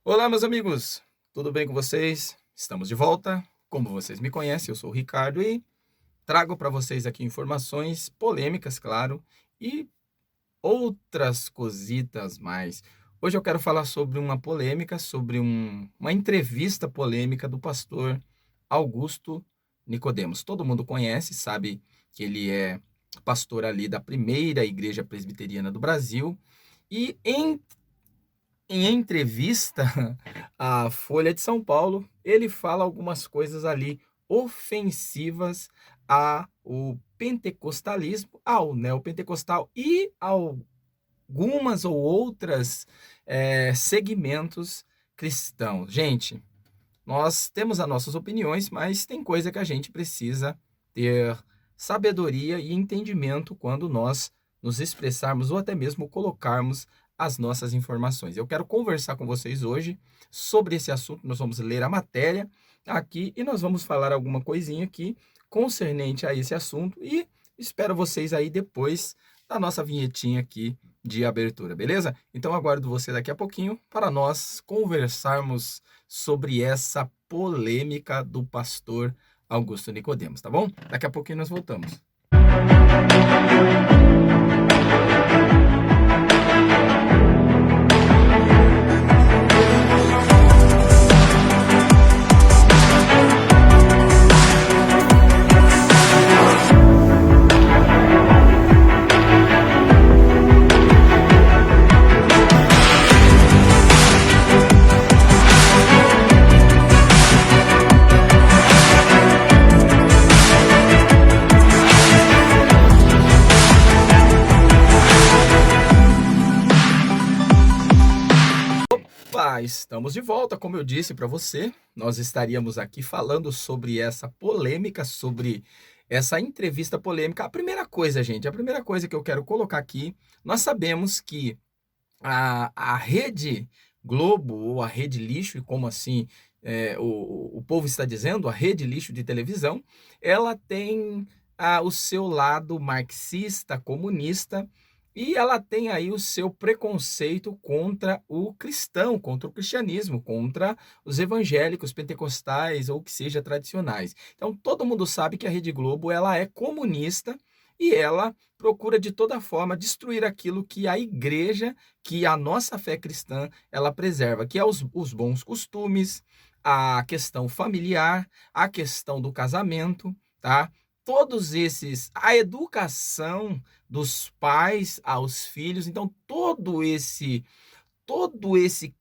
Olá, meus amigos, tudo bem com vocês? Estamos de volta. Como vocês me conhecem, eu sou o Ricardo e trago para vocês aqui informações polêmicas, claro, e outras cositas mais. Hoje eu quero falar sobre uma polêmica, sobre uma entrevista polêmica do pastor Augusto Nicodemos. Todo mundo conhece, sabe que ele é pastor ali da primeira igreja presbiteriana do Brasil. E em entrevista à Folha de São Paulo, ele fala algumas coisas ali ofensivas ao pentecostalismo, ao neopentecostal e a algumas ou outras segmentos cristãos. Gente, nós temos as nossas opiniões, mas tem coisa que a gente precisa ter sabedoria e entendimento quando nós nos expressarmos ou até mesmo colocarmos as nossas informações. Eu quero conversar com vocês hoje sobre esse assunto. Nós vamos ler a matéria aqui e nós vamos falar alguma coisinha aqui concernente a esse assunto e espero vocês aí depois da nossa vinhetinha aqui de abertura, beleza? Então aguardo você daqui a pouquinho para nós conversarmos sobre essa polêmica do pastor Augusto Nicodemos, tá bom? Daqui a pouquinho nós voltamos. Estamos de volta, como eu disse para você, nós estaríamos aqui falando sobre essa polêmica, sobre essa entrevista polêmica. A primeira coisa, gente, a primeira coisa que eu quero colocar aqui, nós sabemos que a Rede Globo, ou a Rede Lixo, e como assim o povo está dizendo, a Rede Lixo de televisão, ela tem o seu lado marxista, comunista, e ela tem aí o seu preconceito contra o cristão, contra o cristianismo, contra os evangélicos, pentecostais ou que seja tradicionais. Então, todo mundo sabe que a Rede Globo ela é comunista e ela procura de toda forma destruir aquilo que a igreja, que a nossa fé cristã, ela preserva, que é os bons costumes, a questão familiar, a questão do casamento, tá? Todos esses, a educação dos pais aos filhos, então todo esse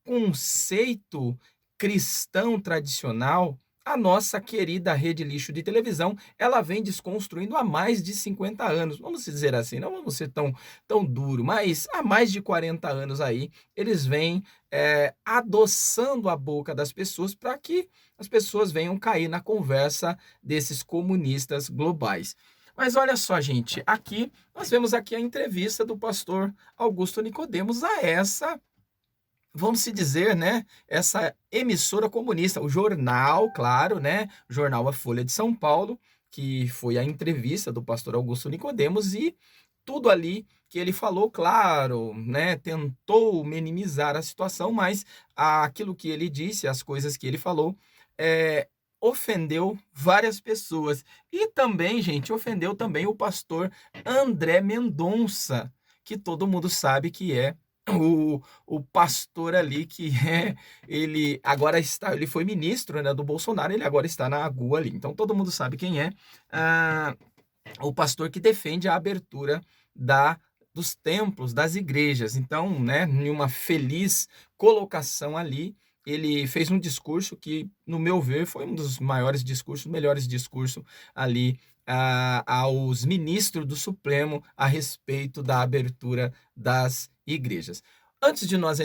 conceito cristão tradicional, a nossa querida Rede Lixo de televisão, ela vem desconstruindo há mais de 50 anos. Vamos dizer assim, não vamos ser tão duro, mas há mais de 40 anos aí, eles vêm adoçando a boca das pessoas para que as pessoas venham cair na conversa desses comunistas globais. Mas olha só, gente, aqui nós vemos aqui a entrevista do pastor Augusto Nicodemos a essa, vamos se dizer, né, essa emissora comunista, o jornal, claro, né, o jornal A Folha de São Paulo, que foi a entrevista do pastor Augusto Nicodemos e tudo ali que ele falou, claro, né, tentou minimizar a situação, mas aquilo que ele disse, as coisas que ele falou, ofendeu várias pessoas. E também, gente, ofendeu também o pastor André Mendonça, que todo mundo sabe que é o pastor ali ele agora ele foi ministro, né, do Bolsonaro, ele agora está na AGU ali. Então todo mundo sabe quem é o pastor que defende a abertura dos templos, das igrejas. Então, né, em uma feliz colocação ali, ele fez um discurso que, no meu ver, foi um dos maiores discursos, melhores discursos ali aos ministros do Supremo a respeito da abertura das igrejas. Antes de nós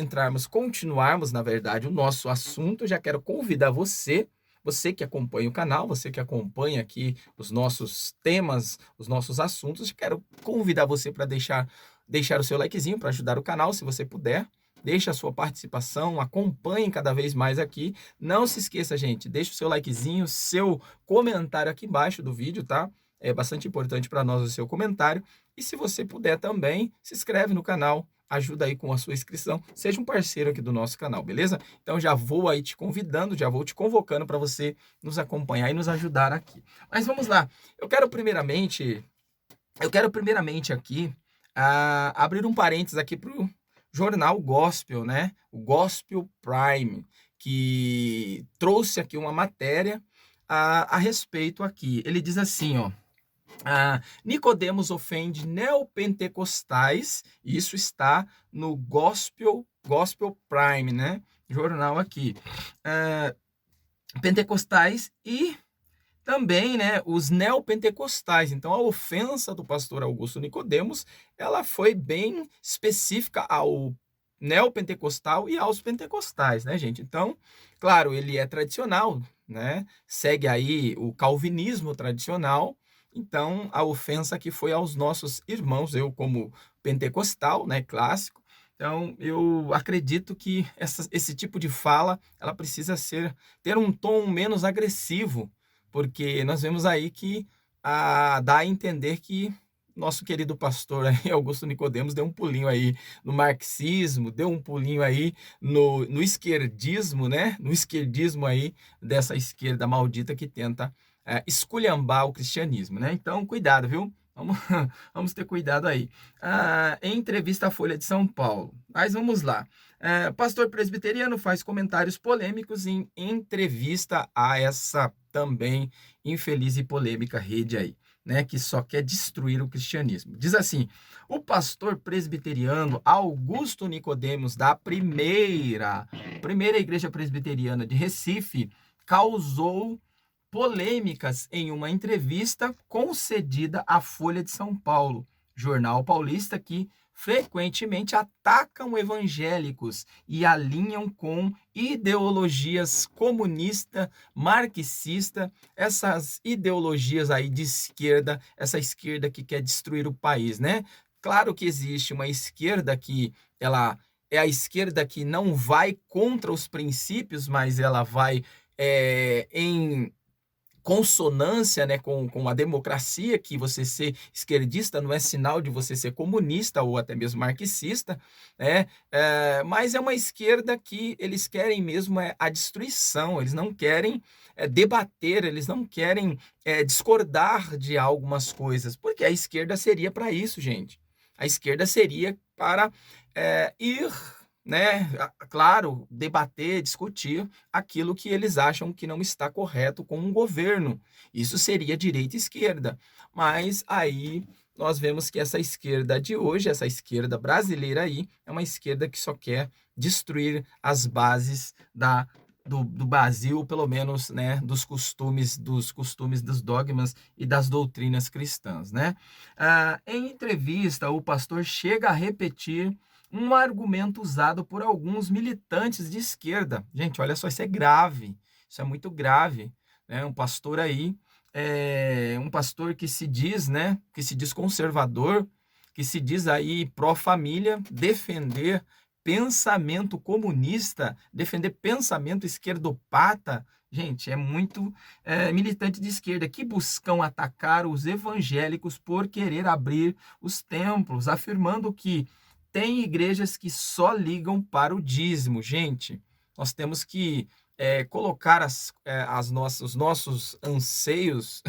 continuarmos, na verdade, o nosso assunto, eu já quero convidar você que acompanha o canal, você que acompanha aqui os nossos temas, os nossos assuntos, quero convidar você para deixar o seu likezinho para ajudar o canal, se você puder. Deixe a sua participação, acompanhe cada vez mais aqui. Não se esqueça, gente, deixe o seu likezinho, seu comentário aqui embaixo do vídeo, tá? É bastante importante para nós o seu comentário. E se você puder também, se inscreve no canal, ajuda aí com a sua inscrição, seja um parceiro aqui do nosso canal, beleza? Então já vou aí te convidando, já vou te convocando para você nos acompanhar e nos ajudar aqui. Mas vamos lá, eu quero primeiramente aqui abrir um parênteses aqui para o jornal Gospel, né? O Gospel Prime, que trouxe aqui uma matéria a respeito aqui. Ele diz assim, ó. Nicodemos ofende neopentecostais, isso está no Gospel Prime, né? Jornal aqui. Pentecostais e também, né, os neopentecostais. Então, a ofensa do pastor Augusto Nicodemos, ela foi bem específica ao neopentecostal e aos pentecostais, né, gente? Então, claro, ele é tradicional, né? Segue aí o calvinismo tradicional. Então, a ofensa aqui foi aos nossos irmãos, eu como pentecostal, né, clássico. Então, eu acredito que esse tipo de fala, ela precisa ter um tom menos agressivo, porque nós vemos aí que dá a entender que nosso querido pastor aí, Augusto Nicodemos, deu um pulinho aí no marxismo, deu um pulinho aí no esquerdismo, né? No esquerdismo aí dessa esquerda maldita que tenta esculhambar o cristianismo, né? Então, cuidado, viu? Vamos, vamos ter cuidado aí. Em entrevista à Folha de São Paulo. Mas vamos lá. Pastor presbiteriano faz comentários polêmicos em entrevista a essa também infeliz e polêmica rede aí, né, que só quer destruir o cristianismo. Diz assim: o pastor presbiteriano Augusto Nicodemos, da primeira igreja presbiteriana de Recife, causou polêmicas em uma entrevista concedida à Folha de São Paulo, jornal paulista que frequentemente atacam evangélicos e alinham com ideologias comunista, marxista, essas ideologias aí de esquerda, essa esquerda que quer destruir o país, né? Claro que existe uma esquerda que ela é a esquerda que não vai contra os princípios, mas ela vai em consonância, né, com a democracia, que você ser esquerdista não é sinal de você ser comunista ou até mesmo marxista, né? Mas é uma esquerda que eles querem mesmo a destruição, eles não querem debater, eles não querem discordar de algumas coisas, porque a esquerda seria para isso, gente. A esquerda seria para ir, né, claro, debater, discutir aquilo que eles acham que não está correto com o governo. Isso seria direita e esquerda. Mas aí nós vemos que essa esquerda de hoje, essa esquerda brasileira aí, é uma esquerda que só quer destruir as bases do Brasil, pelo menos, né, dos costumes, dos dogmas e das doutrinas cristãs, né? Em entrevista, o pastor chega a repetir um argumento usado por alguns militantes de esquerda. Gente, olha só, isso é grave, isso é muito grave, né? Um pastor aí, um pastor que se diz, né, que se diz conservador, que se diz aí pró-família, defender pensamento comunista, defender pensamento esquerdopata. Gente, é muito militante de esquerda que buscam atacar os evangélicos por querer abrir os templos, afirmando que tem igrejas que só ligam para o dízimo. Gente, nós temos que colocar os nossos anseios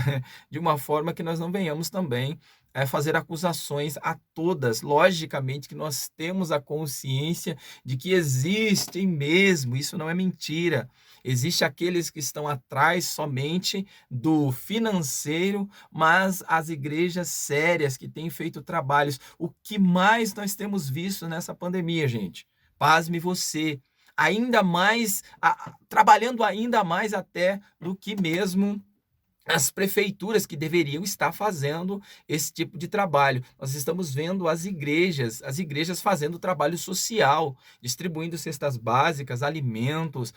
de uma forma que nós não venhamos também fazer acusações a todas. Logicamente que nós temos a consciência de que existem mesmo, isso não é mentira. Existem aqueles que estão atrás somente do financeiro, mas as igrejas sérias que têm feito trabalhos, o que mais nós temos visto nessa pandemia, gente? Pasme você, ainda mais, trabalhando ainda mais até do que mesmo as prefeituras que deveriam estar fazendo esse tipo de trabalho. Nós estamos vendo as igrejas fazendo trabalho social, distribuindo cestas básicas, alimentos,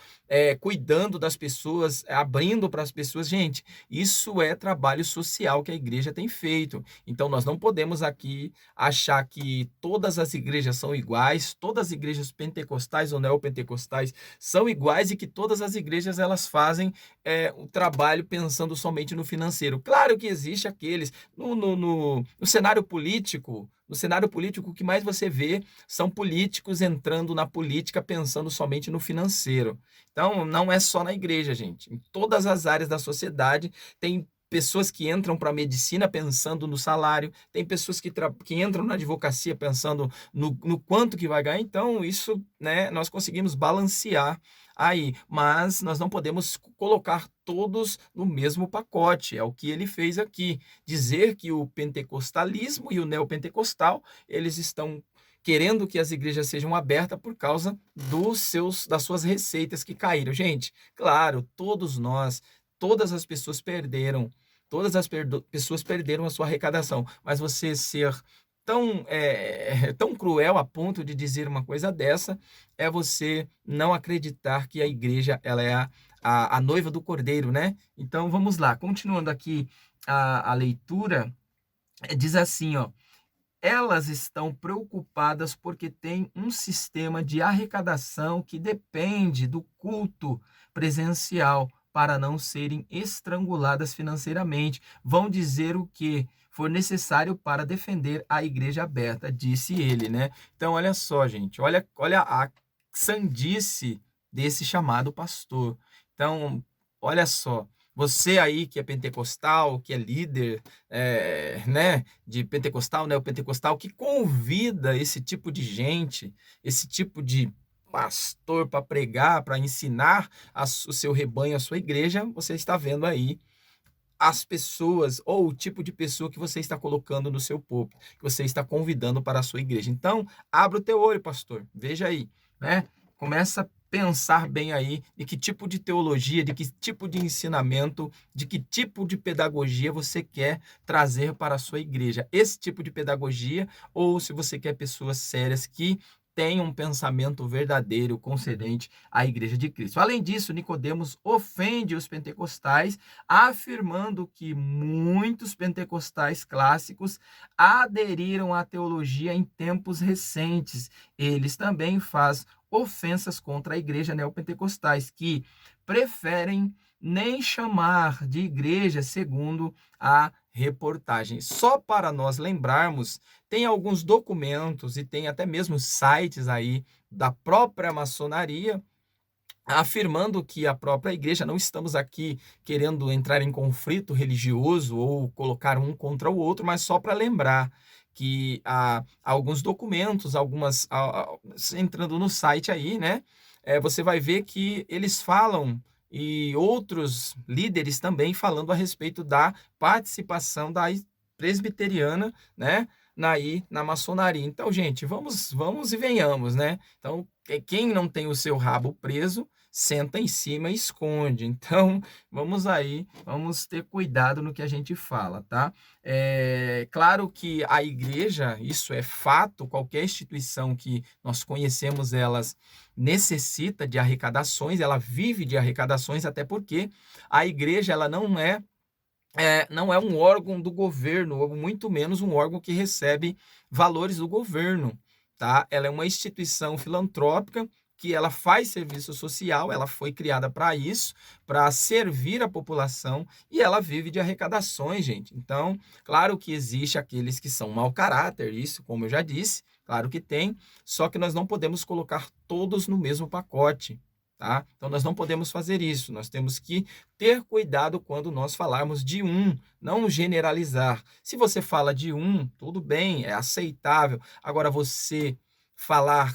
cuidando das pessoas, abrindo para as pessoas. Gente, isso é trabalho social que a igreja tem feito. Então, nós não podemos aqui achar que todas as igrejas são iguais, todas as igrejas pentecostais ou neopentecostais são iguais e que todas as igrejas elas fazem o trabalho pensando somente no financeiro. Claro que existe aqueles no cenário político, No cenário político, o que mais você vê são políticos entrando na política pensando somente no financeiro. Então, não é só na igreja, gente. Em todas as áreas da sociedade tem pessoas que entram para a medicina pensando no salário, tem pessoas que entram na advocacia pensando no quanto que vai ganhar. Então, isso, né, nós conseguimos balancear aí, mas nós não podemos colocar todos no mesmo pacote. É o que ele fez aqui, dizer que o pentecostalismo e o neopentecostal, eles estão querendo que as igrejas sejam abertas por causa das suas receitas que caíram. Gente, claro, todos nós, todas as pessoas perderam, pessoas perderam a sua arrecadação, mas você ser tão cruel a ponto de dizer uma coisa dessa é você não acreditar que a igreja ela é a noiva do cordeiro, né? Então vamos lá, continuando aqui a leitura, diz assim, ó. Elas estão preocupadas porque tem um sistema de arrecadação que depende do culto presencial para não serem estranguladas financeiramente. Vão dizer o que for necessário para defender a igreja aberta, disse ele, né? Então, olha só, gente, olha a sandice desse chamado pastor. Então, olha só, você aí que é pentecostal, que é líder, né, de pentecostal, neopentecostal, que convida esse tipo de gente, esse tipo de pastor para pregar, para ensinar o seu rebanho, a sua igreja, você está vendo aí as pessoas ou o tipo de pessoa que você está colocando no seu púlpito, que você está convidando para a sua igreja. Então, abra o teu olho, pastor. Veja aí, né? Começa a pensar bem aí de que tipo de teologia, de que tipo de ensinamento, de que tipo de pedagogia você quer trazer para a sua igreja. Esse tipo de pedagogia, ou se você quer pessoas sérias que tenham um pensamento verdadeiro concernente à igreja de Cristo. Além disso, Nicodemos ofende os pentecostais, afirmando que muitos pentecostais clássicos aderiram à teologia em tempos recentes. Eles também fazem ofensas contra a igreja neopentecostais, que preferem nem chamar de igreja segundo a reportagem. Só para nós lembrarmos, tem alguns documentos e tem até mesmo sites aí da própria maçonaria afirmando que a própria igreja, não estamos aqui querendo entrar em conflito religioso ou colocar um contra o outro, mas só para lembrar que há alguns documentos, entrando no site aí, né, você vai ver que eles falam e outros líderes também falando a respeito da participação da presbiteriana, né, na maçonaria. Então, gente, vamos e venhamos, né? Então, quem não tem o seu rabo preso, senta em cima e esconde. Então, vamos ter cuidado no que a gente fala, tá? É claro que a igreja, isso é fato, qualquer instituição que nós conhecemos, elas necessita de arrecadações, ela vive de arrecadações, até porque a igreja, ela não é um órgão do governo, ou muito menos um órgão que recebe valores do governo, tá? Ela é uma instituição filantrópica que ela faz serviço social, ela foi criada para isso, para servir a população e ela vive de arrecadações, gente. Então, claro que existe aqueles que são mau caráter, isso, como eu já disse, claro que tem, só que nós não podemos colocar todos no mesmo pacote. Tá? Então, nós não podemos fazer isso. Nós temos que ter cuidado quando nós falarmos de um, não generalizar. Se você fala de um, tudo bem, é aceitável. Agora, você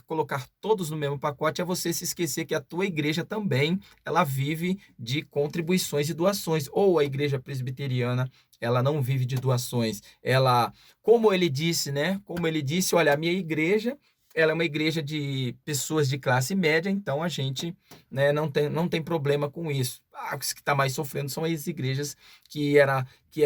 colocar todos no mesmo pacote, é você se esquecer que a tua igreja também, ela vive de contribuições e doações. Ou a igreja presbiteriana, ela não vive de doações. Ela, como ele disse, né? Como ele disse, olha, a minha igreja, ela é uma igreja de pessoas de classe média, então a gente, né, não tem problema com isso. Os que está mais sofrendo são as igrejas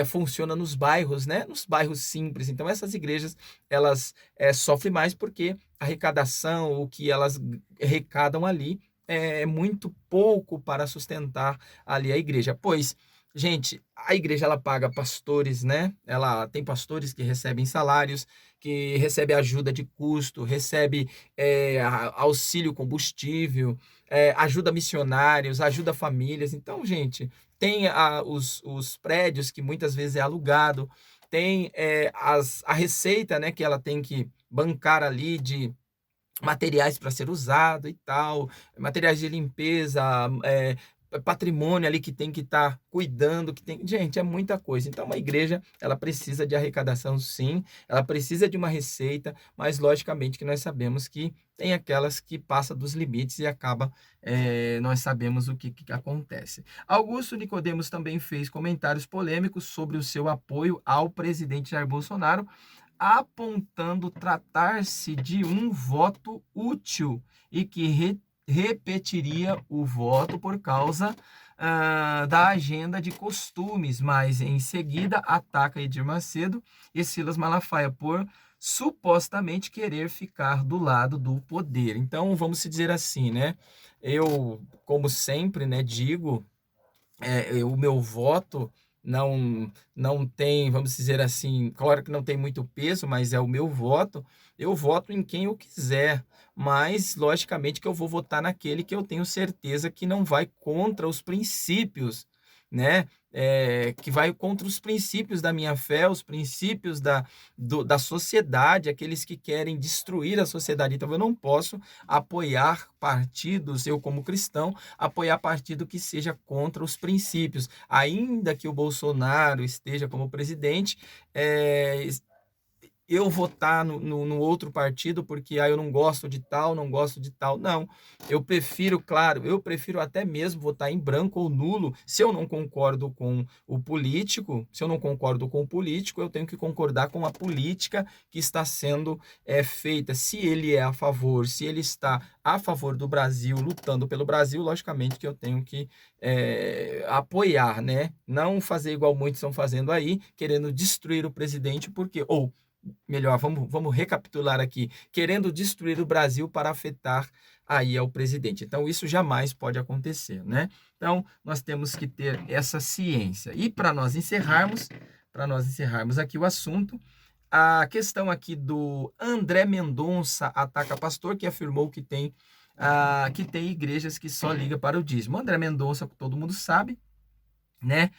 funciona nos bairros, né? Nos bairros simples. Então essas igrejas elas sofrem mais porque a arrecadação, o que elas arrecadam ali é muito pouco para sustentar ali a igreja. Pois, gente, a igreja ela paga pastores, né? Ela tem pastores que recebem salários, que recebe ajuda de custo, recebe auxílio combustível, ajuda missionários, ajuda famílias. Então, gente, tem os prédios que muitas vezes é alugado. tem a receita, né, que ela tem que bancar ali de materiais para ser usado e tal, materiais de limpeza, patrimônio ali que tem que estar cuidando, que tem, gente, é muita coisa. Então, uma igreja, ela precisa de arrecadação, sim, ela precisa de uma receita, mas logicamente que nós sabemos que tem aquelas que passa dos limites e acaba, nós sabemos o que acontece. Augusto Nicodemos também fez comentários polêmicos sobre o seu apoio ao presidente Jair Bolsonaro, apontando tratar-se de um voto útil e que repetiria o voto por causa da agenda de costumes, mas em seguida ataca Edir Macedo e Silas Malafaia por supostamente querer ficar do lado do poder. Então, vamos se dizer assim, né? Eu, como sempre, né, digo, o meu voto não tem, vamos dizer assim, claro que não tem muito peso, mas é o meu voto. Eu voto em quem eu quiser, mas logicamente que eu vou votar naquele que eu tenho certeza que não vai contra os princípios, né? Que vai contra os princípios da minha fé, os princípios da sociedade, aqueles que querem destruir a sociedade. Então, eu não posso apoiar partidos, eu como cristão, apoiar partido que seja contra os princípios. Ainda que o Bolsonaro esteja como presidente, eu votar no outro partido porque eu não gosto de tal, não gosto de tal. Não, eu prefiro, claro, eu prefiro até mesmo votar em branco ou nulo se eu não concordo com o político. Se eu não concordo com o político, eu tenho que concordar com a política que está sendo feita. Se ele é a favor, se ele está a favor do Brasil, lutando pelo Brasil, logicamente que eu tenho que apoiar, né? Não fazer igual muitos estão fazendo aí, querendo destruir o presidente, porque, ou melhor, vamos recapitular aqui, querendo destruir o Brasil para afetar aí ao presidente. Então, isso jamais pode acontecer, né? Então, nós temos que ter essa ciência. E para nós encerrarmos aqui o assunto, a questão aqui do André Mendonça ataca pastor que afirmou que tem igrejas que só ligam para o dízimo. André Mendonça, todo mundo sabe, né?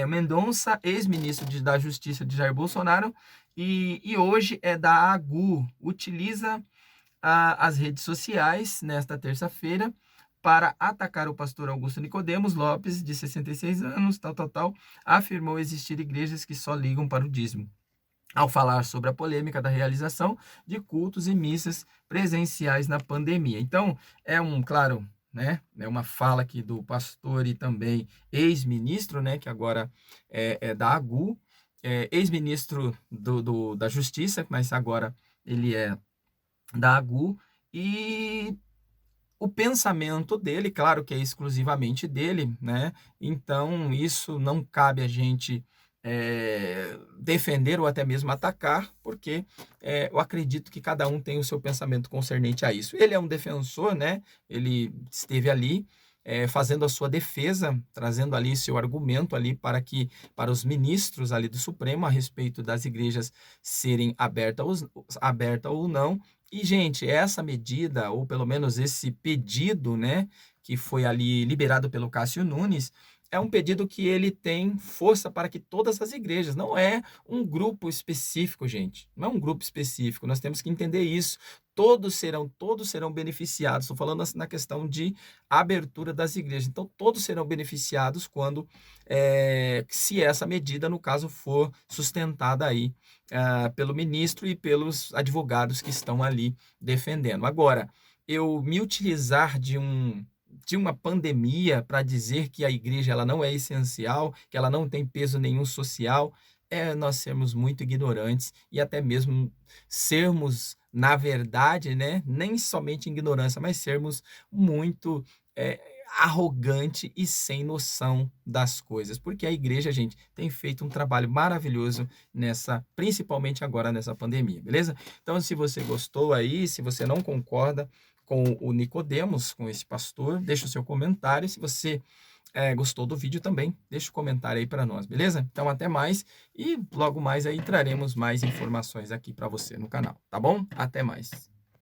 Mendonça, ex-ministro da Justiça de Jair Bolsonaro, e hoje é da AGU, utiliza as redes sociais nesta terça-feira para atacar o pastor Augusto Nicodemos Lopes, de 66 anos, afirmou existir igrejas que só ligam para o dízimo, ao falar sobre a polêmica da realização de cultos e missas presenciais na pandemia. Então, claro, né, é uma fala aqui do pastor e também ex-ministro, né, que agora é da AGU, ex-ministro da Justiça, mas agora ele é da AGU, e o pensamento dele, claro que é exclusivamente dele, né? Então, isso não cabe a gente defender ou até mesmo atacar, porque eu acredito que cada um tem o seu pensamento concernente a isso. Ele é um defensor, né? Ele esteve ali fazendo a sua defesa, trazendo ali seu argumento ali para os ministros ali do Supremo a respeito das igrejas serem abertas ou não. E, gente, essa medida, ou pelo menos esse pedido, né, que foi ali liberado pelo Cássio Nunes, é um pedido que ele tem força para que todas as igrejas, não é um grupo específico, gente, não é um grupo específico, nós temos que entender isso. Todos serão beneficiados. Estou falando assim na questão de abertura das igrejas. Então, todos serão beneficiados quando, se essa medida, no caso, for sustentada aí pelo ministro e pelos advogados que estão ali defendendo. Agora, eu me utilizar de uma pandemia para dizer que a igreja ela não é essencial, que ela não tem peso nenhum social, nós sermos muito ignorantes e até mesmo sermos, na verdade, né, nem somente ignorância, mas sermos muito arrogante e sem noção das coisas, porque a igreja, gente, tem feito um trabalho maravilhoso principalmente agora nessa pandemia, beleza? Então, se você gostou aí, se você não concorda com o Nicodemos, com esse pastor, deixa o seu comentário. Se você gostou do vídeo também, deixa o comentário aí para nós, beleza? Então, até mais e logo mais aí traremos mais informações aqui para você no canal, tá bom? Até mais.